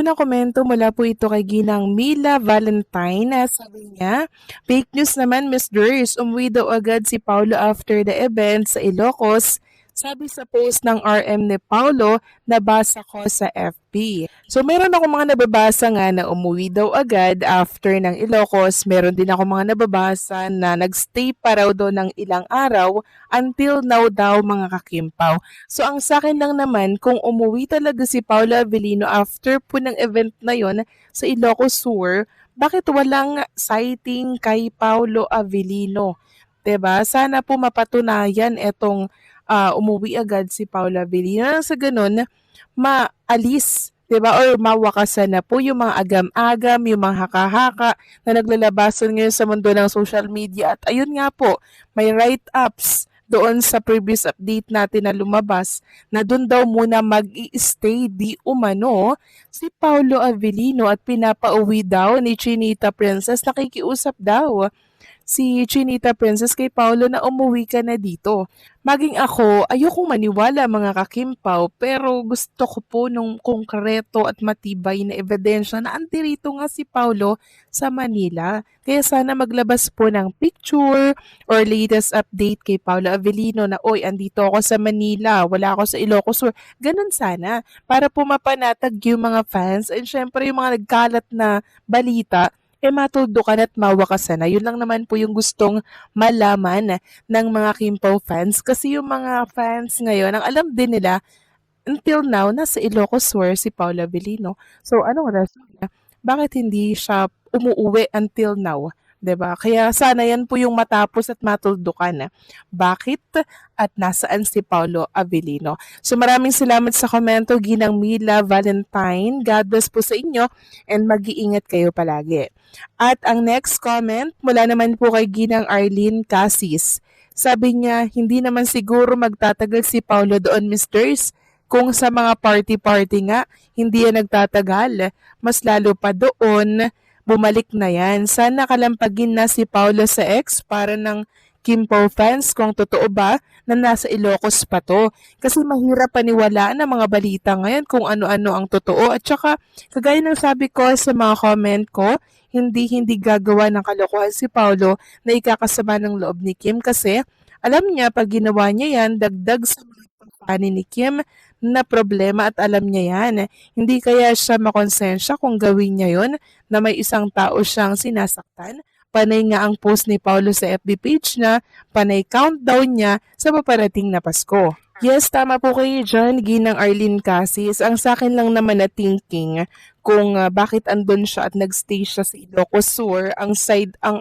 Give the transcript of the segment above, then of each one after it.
ng komento mula po ito kay Ginang Mila Valentine na sabi niya, fake news naman Miss Durs, umuwi daw agad si Paulo after the event sa Ilocos. Sabi sa post ng RM ni Paulo, nabasa ko sa FB. So meron ako mga nababasa nga na umuwi daw agad after ng Ilocos. Meron din ako mga nababasa na nagstay pa raw daw ng ilang araw until now daw mga kakimpaw. So ang sa akin lang naman, kung umuwi talaga si Paula Avellino after po ng event na yon sa Ilocos Sur, bakit walang sighting kay Paulo Avellino? 'Di ba? Sana po mapatunayan etong umuwi agad si Paula Avellino. Nang sa ganun, maalis 'di ba or mawakasan na po yung mga agam-agam, yung mga haka-haka na naglalabasan ngayon sa mundo ng social media. At ayun nga po, may write-ups doon sa previous update natin na lumabas na doon daw muna mag-i-stay di umano si Paulo Avellino at pinapauwi daw ni Chinita Princess. Nakikiusap daw si Chinita Princess kay Paulo na umuwi ka na dito. Maging ako, ayokong maniwala mga kakimpaw, pero gusto ko po nung konkreto at matibay na ebidensya na andirito nga si Paulo sa Manila. Kaya sana maglabas po ng picture or latest update kay Paulo Avellino na, oy, andito ako sa Manila, wala ako sa Ilocos Sur. Ganun sana, para po mapanatag yung mga fans and syempre yung mga nagkalat na balita, matuldukan at mawakasan na. Yun lang naman po yung gustong malaman ng mga Kimpaw fans kasi yung mga fans ngayon, ang alam din nila, until now, nasa Ilocos Sur si Paula Avellino. So, anong rason niya? Bakit hindi siya umuuwi until now? 'Di ba? Kaya sana yan po yung matapos at matuldukan. Bakit at nasaan si Paulo Avellino? So maraming salamat sa komento, Ginang Mila Valentine. God bless po sa inyo and mag-iingat kayo palagi. At ang next comment mula naman po kay Ginang Arlene Casis. Sabi niya, hindi naman siguro magtatagal si Paulo doon, Misters. Kung sa mga party-party nga, hindi yan nagtatagal. Mas lalo pa doon, bumalik na yan. Sana kalampagin na si Paulo sa ex para ng Kimpaw fans kung totoo ba na nasa Ilocos pa to. Kasi mahirap paniwalaan ang mga balita ngayon kung ano-ano ang totoo. At saka, kagaya ng sabi ko sa mga comment ko, hindi gagawa ng kalokohan si Paulo na ikakasama ng loob ni Kim kasi alam niya pag ginawa niya yan, dagdag sa mga pagpapani ni Kim na problema at alam niya yan. Hindi kaya siya makonsensya kung gawin niya yon na may isang tao siyang sinasaktan. Panay nga ang post ni Paulo sa FB page niya, panay countdown niya sa paparating na Pasko. Yes, tama po kayo dyan, Ginang Arlene Casis. Ang sa akin lang naman na thinking kung bakit andun siya at nagstay siya sa Ilocos Sur, ang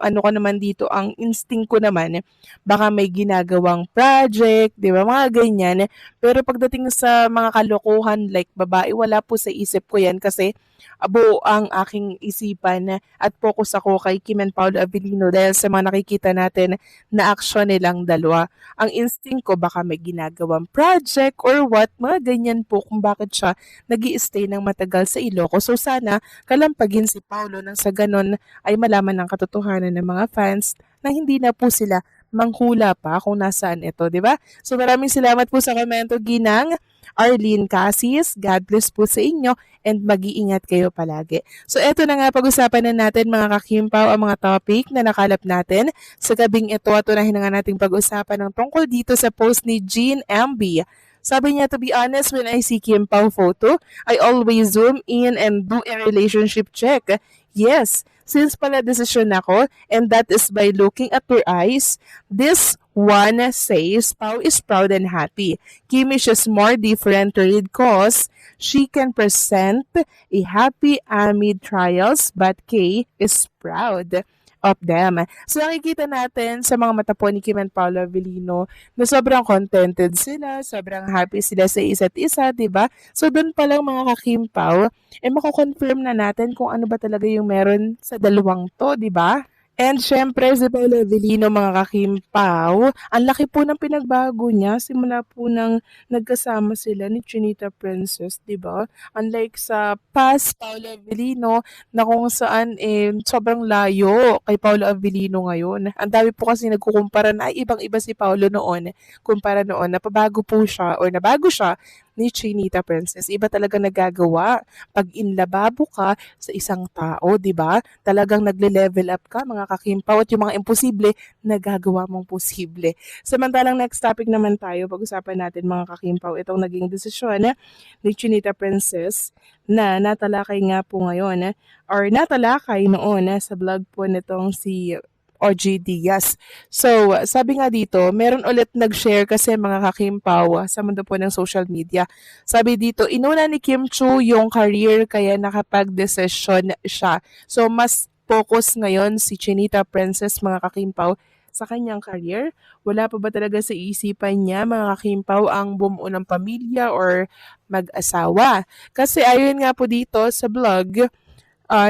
ano ko naman dito, ang instinct ko naman, baka may ginagawang project, di ba, mga ganyan. Pero pagdating sa mga kalokohan like babae, wala po sa isip ko yan kasi buo ang aking isipan at focus ako kay Kim and Paolo Avellino dahil sa mga nakikita natin na aksyon nilang dalawa. Ang instinct ko baka may ginagawang project or what, mga ganyan po kung bakit siya nag-i-stay ng matagal sa Ilocos. So sana kalampagin si Paolo nang sa ganon ay malaman ng katotohanan ng mga fans na hindi na po sila manghula pa kung nasaan ito, di ba? So maraming salamat po sa komento, Ginang Arlene Casis. God bless po sa inyo and mag-iingat kayo palagi. So eto na nga, pag-usapan na natin mga kakimpaw ang mga topic na nakalap natin sa gabing ito at unahin na nga nating pag-usapan ng tungkol dito sa post ni Jean MB. Sabi niya, to be honest, when I see Kim Pao photo, I always zoom in and do a relationship check. Yes, since pala decision ako, and that is by looking at her eyes, this one says Pao is proud and happy. Kim is just more different read cause she can present a happy amid trials, but Kay is proud of them. So nakikita natin sa mga mata po ni Kim and Paolo Avellino na sobrang contented sila, sobrang happy sila sa isa't isa, di ba? So doon pa lang mga kakimpaw, mako-confirm na natin kung ano ba talaga yung meron sa dalawang to, di ba? And syempre, si Paolo Avellino, mga kakimpaw, ang laki po ng pinagbago niya simula po nang nagkasama sila ni Chinita Princess, di ba? Unlike sa past Paolo Avellino na kung saan sobrang layo kay Paolo Avellino ngayon. Ang dami po kasi nagkukumpara na ay ibang-iba si Paolo noon kumpara noon. Napabago po siya or nabago siya ni Chinita Princess. Iba talaga nagagawa pag inlababo ka sa isang tao, di ba? Talagang nagle-level up ka, mga kakimpaw, at yung mga imposible, nagagawa mong posible. Samantalang next topic naman tayo, pag-usapan natin mga kakimpaw, itong naging desisyon ni Chinita Princess na natalakay nga po ngayon or natalakay noon sa vlog po nitong si OG Diaz. So, sabi nga dito, meron ulit nag-share kasi mga kakimpaw sa mundo po ng social media. Sabi dito, inuna ni Kim Chu yung career kaya nakapag-desisyon siya. So, mas focus ngayon si Chinita Princess mga kakimpaw sa kanyang career. Wala pa ba talaga sa isipan niya mga kakimpaw ang bumuo ng pamilya or mag-asawa? Kasi ayon nga po dito sa vlog,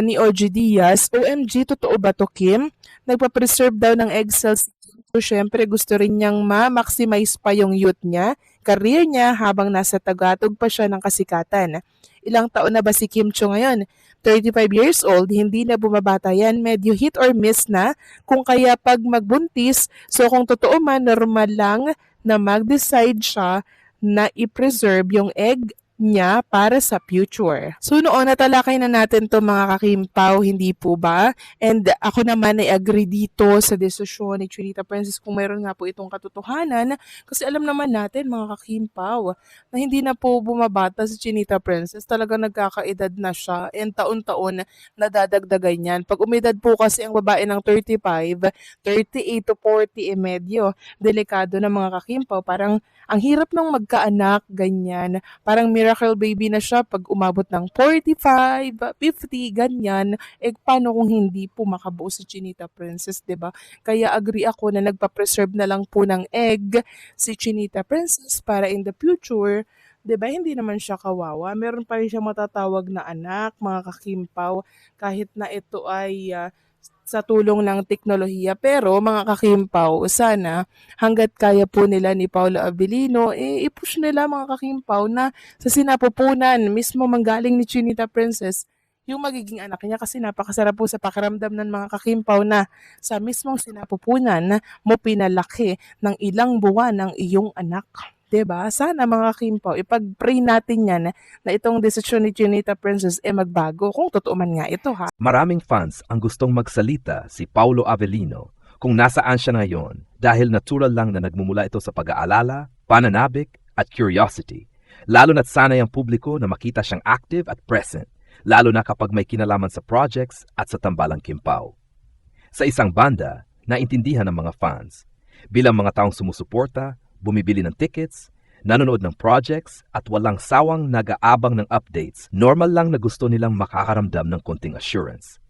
ni OG Diaz, OMG, totoo ba to, Kim? Nagpa-preserve daw ng egg cells si Kim. So, syempre, gusto rin niyang ma-maximize pa yung youth niya, career niya habang nasa tagatog pa siya ng kasikatan. Ilang taon na ba si Kim Cho ngayon? 35 years old, hindi na bumabata yan, medyo hit or miss na, kung kaya pag magbuntis, so kung totoo man, normal lang na mag-decide siya na i-preserve yung egg niya para sa future. So noon natalakay na natin to mga kakimpaw, hindi po ba? And ako naman ay agree dito sa desisyon ni Chinita Princess kung meron nga po itong katotohanan kasi alam naman natin mga kakimpaw na hindi na po bumabata si Chinita Princess, talaga nagkakaedad na siya and taon-taon nadadagdagan yan. Pag umedad po kasi ang babae ng 35, 38 to 40 medyo delikado na mga kakimpaw, parang ang hirap nang magkaanak, ganyan. Parang miracle baby na siya pag umabot ng 45, 50, ganyan. Eh, paano kung hindi po makabuo si Chinita Princess, 'di ba? Kaya agree ako na nagpa-preserve na lang po ng egg si Chinita Princess para in the future, 'di ba? Hindi naman siya kawawa. Meron pa rin siyang matatawag na anak, mga kakimpaw, kahit na ito ay sa tulong ng teknolohiya. Pero mga kakimpaw, sana hanggat kaya po nila ni Paolo Abilino, i-push nila mga kakimpaw na sa sinapupunan, mismo manggaling ni Chinita Princess, yung magiging anak niya kasi napakasarap po sa pakiramdam ng mga kakimpaw na sa mismong sinapupunan mo pinalaki ng ilang buwan ang iyong anak. 'Di ba? Sana mga kakimpaw, ipag-pray natin yan na itong desisyon ni Chinita Princess magbago kung totoo man nga ito ha. Maraming fans ang gustong magsalita si Paolo Avellino kung nasaan siya ngayon dahil natural lang na nagmumula ito sa pag-aalala, pananabik at curiosity. Lalo na't sanay ang publiko na makita siyang active at present, lalo na kapag may kinalaman sa projects at sa tambalang kimpaw. Sa isang banda, naintindihan ng mga fans. Bilang mga taong sumusuporta, bumibili ng tickets, nanonood ng projects at walang sawang nag-aabang ng updates, normal lang na gusto nilang makakaramdam ng konting assurance.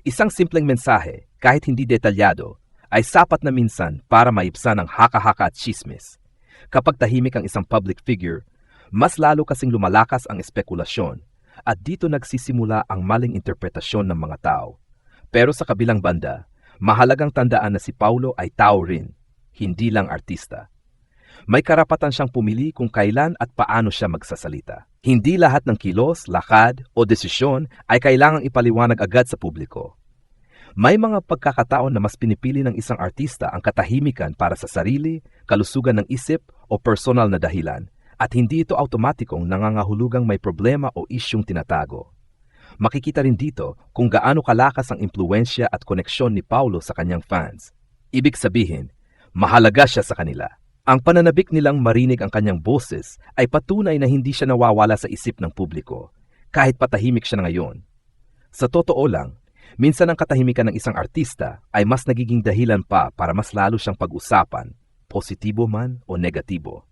Isang simpleng mensahe, kahit hindi detalyado, ay sapat na minsan para maibsan ang haka-haka at chismis. Kapag tahimik ang isang public figure, mas lalo kasing lumalakas ang espekulasyon at dito nagsisimula ang maling interpretasyon ng mga tao. Pero sa kabilang banda, mahalagang tandaan na si Paulo ay tao rin, hindi lang artista. May karapatan siyang pumili kung kailan at paano siya magsasalita. Hindi lahat ng kilos, lakad o desisyon ay kailangang ipaliwanag agad sa publiko. May mga pagkakataon na mas pinipili ng isang artista ang katahimikan para sa sarili, kalusugan ng isip o personal na dahilan at hindi ito automatikong nangangahulugang may problema o isyong tinatago. Makikita rin dito kung gaano kalakas ang impluensya at koneksyon ni Paulo sa kanyang fans. Ibig sabihin, mahalaga siya sa kanila. Ang pananabik nilang marinig ang kanyang boses ay patunay na hindi siya nawawala sa isip ng publiko, kahit patahimik siya ngayon. Sa totoo lang, minsan ang katahimikan ng isang artista ay mas nagiging dahilan pa para mas lalo siyang pag-usapan, positibo man o negatibo.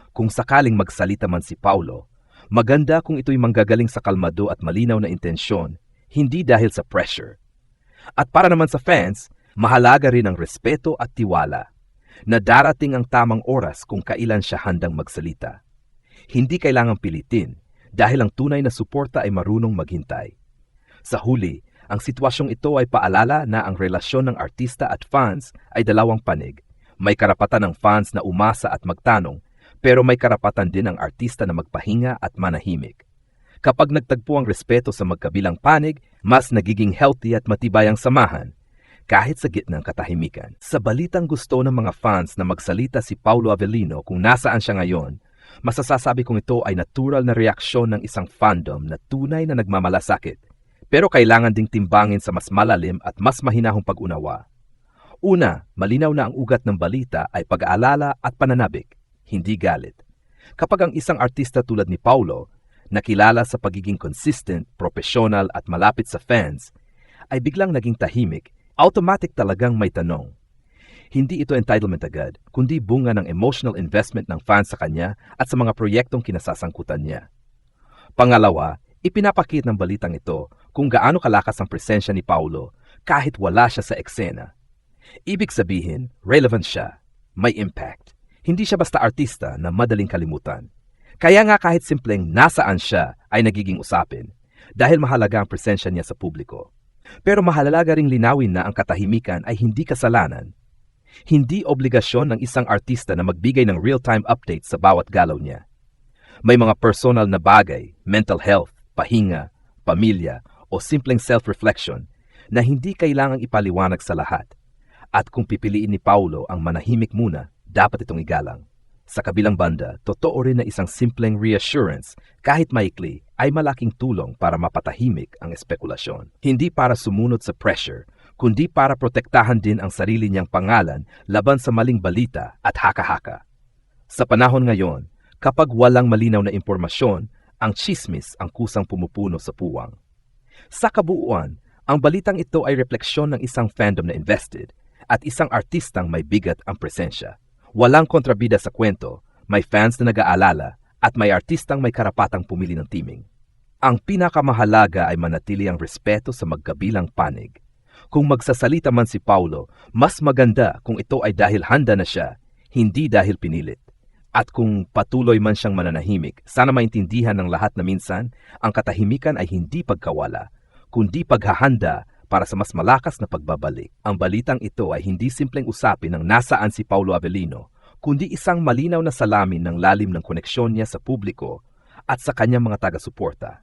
Kung sakaling magsalita man si Paulo, maganda kung ito'y manggagaling sa kalmado at malinaw na intensyon, hindi dahil sa pressure. At para naman sa fans, mahalaga rin ang respeto at tiwala, na darating ang tamang oras kung kailan siya handang magsalita. Hindi kailangang pilitin dahil ang tunay na suporta ay marunong maghintay. Sa huli, ang sitwasyong ito ay paalala na ang relasyon ng artista at fans ay dalawang panig. May karapatan ng fans na umasa at magtanong, pero may karapatan din ang artista na magpahinga at manahimik. Kapag nagtagpo ang respeto sa magkabilang panig, mas nagiging healthy at matibay ang samahan, kahit sa gitnang katahimikan. Sa balitang gusto ng mga fans na magsalita si Paolo Avellino kung nasaan siya ngayon, Masasabi kong ito ay natural na reaksyon ng isang fandom na tunay na nagmamalasakit, pero kailangan ding timbangin sa mas malalim at mas mahinahong pag-unawa. Una, malinaw na ang ugat ng balita ay pag-aalala at pananabik, hindi galit. Kapag ang isang artista tulad ni Paulo, nakilala sa pagiging consistent, professional at malapit sa fans, ay biglang naging tahimik, automatic talagang may tanong. Hindi ito entitlement agad, kundi bunga ng emotional investment ng fans sa kanya at sa mga proyektong kinasasangkutan niya. Pangalawa, ipinapakita ng balitang ito kung gaano kalakas ang presensya ni Paulo kahit wala siya sa eksena. Ibig sabihin, relevant siya, may impact. Hindi siya basta artista na madaling kalimutan. Kaya nga kahit simpleng nasaan siya ay nagiging usapin dahil mahalaga ang presensya niya sa publiko. Pero mahalaga ring linawin na ang katahimikan ay hindi kasalanan. Hindi obligasyon ng isang artista na magbigay ng real-time updates sa bawat galaw niya. May mga personal na bagay, mental health, pahinga, pamilya o simpleng self-reflection na hindi kailangang ipaliwanag sa lahat. At kung pipiliin ni Paulo ang manahimik muna, dapat itong igalang. Sa kabilang banda, totoo rin na isang simpleng reassurance, kahit maikli, ay malaking tulong para mapatahimik ang espekulasyon. Hindi para sumunod sa pressure, kundi para protektahan din ang sarili niyang pangalan laban sa maling balita at haka-haka. Sa panahon ngayon, kapag walang malinaw na impormasyon, ang chismis ang kusang pumupuno sa puwang. Sa kabuuan, ang balitang ito ay refleksyon ng isang fandom na invested at isang artistang may bigat ang presensya. Walang kontrabida sa kwento, may fans na nag-aalala at may artistang may karapatang pumili ng timing. Ang pinakamahalaga ay manatili ang respeto sa magkabilang panig. Kung magsasalita man si Paulo, mas maganda kung ito ay dahil handa na siya, hindi dahil pinilit. At kung patuloy man siyang mananahimik, sana maintindihan ng lahat na minsan, ang katahimikan ay hindi pagkawala, kundi paghahanda para sa mas malakas na pagbabalik. Ang balitang ito ay hindi simpleng usapin ng nasaan si Paulo Avellino, kundi isang malinaw na salamin ng lalim ng koneksyon niya sa publiko at sa kanyang mga taga-suporta.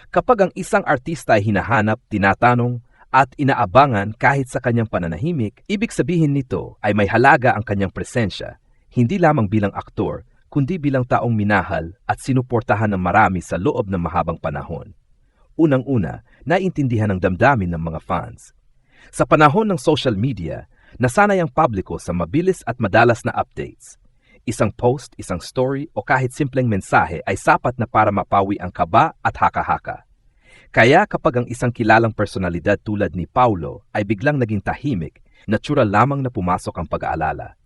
Kapag ang isang artista ay hinahanap, tinatanong, at inaabangan kahit sa kanyang pananahimik, ibig sabihin nito ay may halaga ang kanyang presensya, hindi lamang bilang aktor, kundi bilang taong minahal at sinuportahan ng marami sa loob ng mahabang panahon. Unang-una, naintindihan ang damdamin ng mga fans. Sa panahon ng social media, nasanay ang publiko sa mabilis at madalas na updates. Isang post, isang story o kahit simpleng mensahe ay sapat na para mapawi ang kaba at haka-haka. Kaya kapag ang isang kilalang personalidad tulad ni Paulo ay biglang naging tahimik, natural lamang na pumasok ang pag-aalala.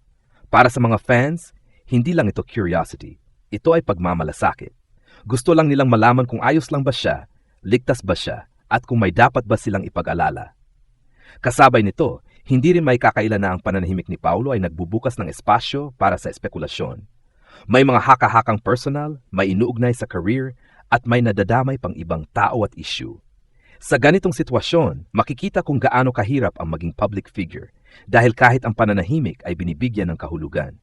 Para sa mga fans, hindi lang ito curiosity. Ito ay pagmamalasakit. Gusto lang nilang malaman kung ayos lang ba siya, ligtas ba siya, at kung may dapat ba silang ipag-alala. Kasabay nito, hindi rin may kakailan na ang pananahimik ni Paulo ay nagbubukas ng espasyo para sa espekulasyon. May mga haka-hakang personal, may inuugnay sa career, at may nadadamay pang ibang tao at issue. Sa ganitong sitwasyon, makikita kung gaano kahirap ang maging public figure dahil kahit ang pananahimik ay binibigyan ng kahulugan.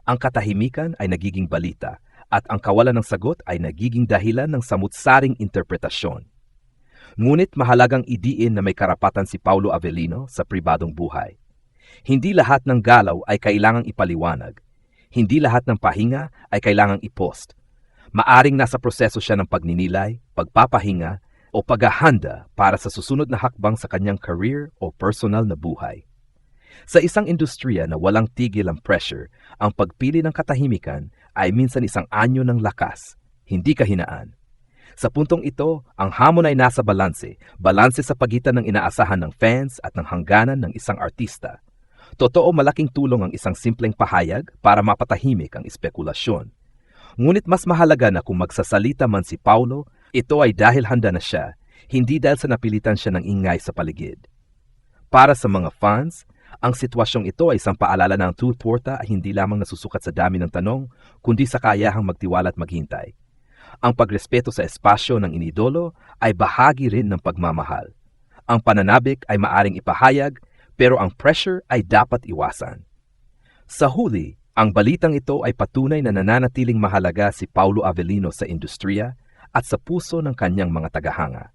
Ang katahimikan ay nagiging balita at ang kawalan ng sagot ay nagiging dahilan ng samut-saring interpretasyon. Ngunit mahalagang idiin na may karapatan si Paulo Avellino sa pribadong buhay. Hindi lahat ng galaw ay kailangang ipaliwanag. Hindi lahat ng pahinga ay kailangang i-post. Maaring nasa proseso siya ng pagninilay, pagpapahinga, o paghahanda para sa susunod na hakbang sa kanyang career o personal na buhay. Sa isang industriya na walang tigil ang pressure, ang pagpili ng katahimikan ay minsan isang anyo ng lakas, hindi kahinaan. Sa puntong ito, ang hamon ay nasa balanse sa pagitan ng inaasahan ng fans at ng hangganan ng isang artista. Totoo malaking tulong ang isang simpleng pahayag para mapatahimik ang espekulasyon. Ngunit mas mahalaga na kung magsasalita man si Paulo, ito ay dahil handa na siya, hindi dahil sa napilitan siya ng ingay sa paligid. Para sa mga fans, ang sitwasyong ito ay isang paalala na ang tuporta ay hindi lamang nasusukat sa dami ng tanong, kundi sa kayahang magtiwala at maghintay. Ang pagrespeto sa espasyo ng inidolo ay bahagi rin ng pagmamahal. Ang pananabik ay maaring ipahayag, pero ang pressure ay dapat iwasan. Sa huli, ang balitang ito ay patunay na nananatiling mahalaga si Paulo Avellino sa industriya at sa puso ng kanyang mga tagahanga.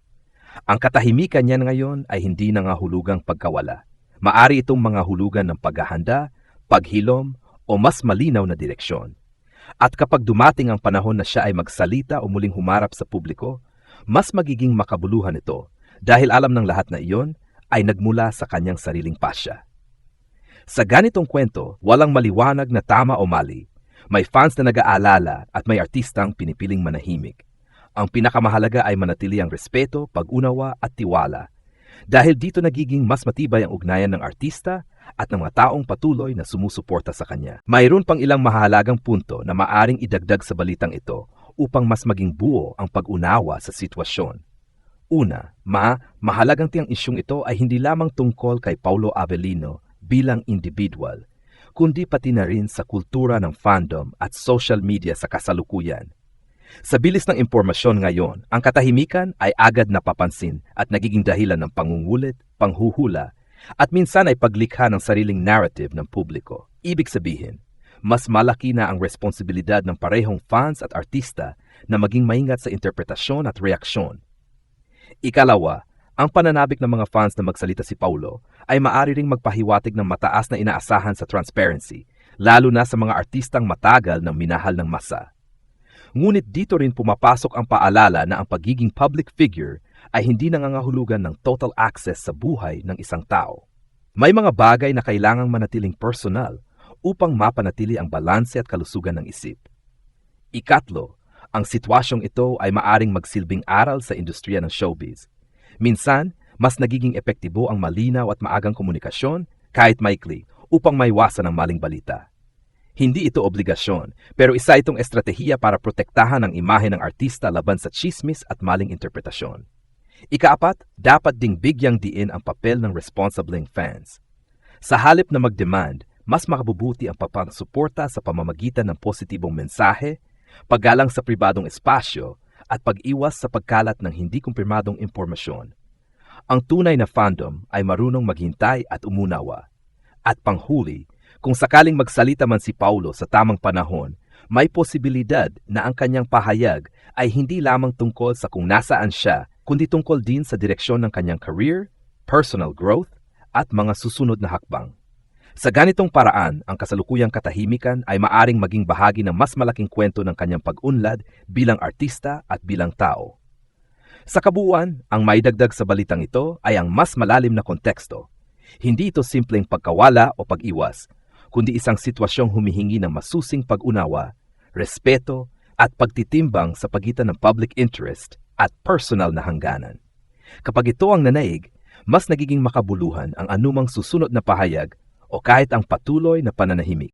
Ang katahimikan niya ngayon ay hindi nangahulugang pagkawala. Maari itong mga hulugan ng paghahanda, paghilom, o mas malinaw na direksyon. At kapag dumating ang panahon na siya ay magsalita o muling humarap sa publiko, mas magiging makabuluhan ito dahil alam ng lahat na iyon ay nagmula sa kanyang sariling pasya. Sa ganitong kwento, walang maliwanag na tama o mali. May fans na nag-aalala at may artistang pinipiling manahimik. Ang pinakamahalaga ay manatili ang respeto, pag-unawa at tiwala. Dahil dito nagiging mas matibay ang ugnayan ng artista at ng mga taong patuloy na sumusuporta sa kanya. Mayroon pang ilang mahalagang punto na maaring idagdag sa balitang ito upang mas maging buo ang pag-unawa sa sitwasyon. Una, mahalagang tiyang isyong ito ay hindi lamang tungkol kay Paulo Avelino bilang individual, kundi pati na rin sa kultura ng fandom at social media sa kasalukuyan. Sa bilis ng impormasyon ngayon, ang katahimikan ay agad napapansin at nagiging dahilan ng pangungulit, panghuhula, at minsan ay paglikha ng sariling narrative ng publiko. Ibig sabihin, mas malaki na ang responsibilidad ng parehong fans at artista na maging maingat sa interpretasyon at reaksyon. Ikalawa, ang pananabik ng mga fans na magsalita si Paulo ay maaari ring magpahiwatig ng mataas na inaasahan sa transparency, lalo na sa mga artistang matagal ng minahal ng masa. Ngunit dito rin pumapasok ang paalala na ang pagiging public figure ay hindi nangangahulugan ng total access sa buhay ng isang tao. May mga bagay na kailangang manatiling personal upang mapanatili ang balanse at kalusugan ng isip. Ikatlo, ang sitwasyong ito ay maaring magsilbing aral sa industriya ng showbiz. Minsan, mas nagiging epektibo ang malinaw at maagang komunikasyon kahit maikli upang maiwasan ang maling balita. Hindi ito obligasyon, pero isa itong estratehiya para protektahan ang imahe ng artista laban sa chismis at maling interpretasyon. Ikaapat, dapat ding bigyang diin ang papel ng responsibleng fans. Sa halip na mag-demand, mas makabubuti ang pagpapasuporta sa pamamagitan ng positibong mensahe, paggalang sa pribadong espasyo, at pag-iwas sa pagkalat ng hindi kumpirmadong impormasyon. Ang tunay na fandom ay marunong maghintay at umunawa. At panghuli, kung sakaling magsalita man si Paulo sa tamang panahon, may posibilidad na ang kanyang pahayag ay hindi lamang tungkol sa kung nasaan siya, kundi tungkol din sa direksyon ng kanyang career, personal growth, at mga susunod na hakbang. Sa ganitong paraan, ang kasalukuyang katahimikan ay maaring maging bahagi ng mas malaking kwento ng kanyang pag-unlad bilang artista at bilang tao. Sa kabuuan, ang maidagdag sa balitang ito ay ang mas malalim na konteksto. Hindi ito simpleng pagkawala o pag-iwas, kundi isang sitwasyong humihingi ng masusing pag-unawa, respeto, at pagtitimbang sa pagitan ng public interest at personal na hangganan. Kapag ito ang nanaig, mas nagiging makabuluhan ang anumang susunod na pahayag o kahit ang patuloy na pananahimik.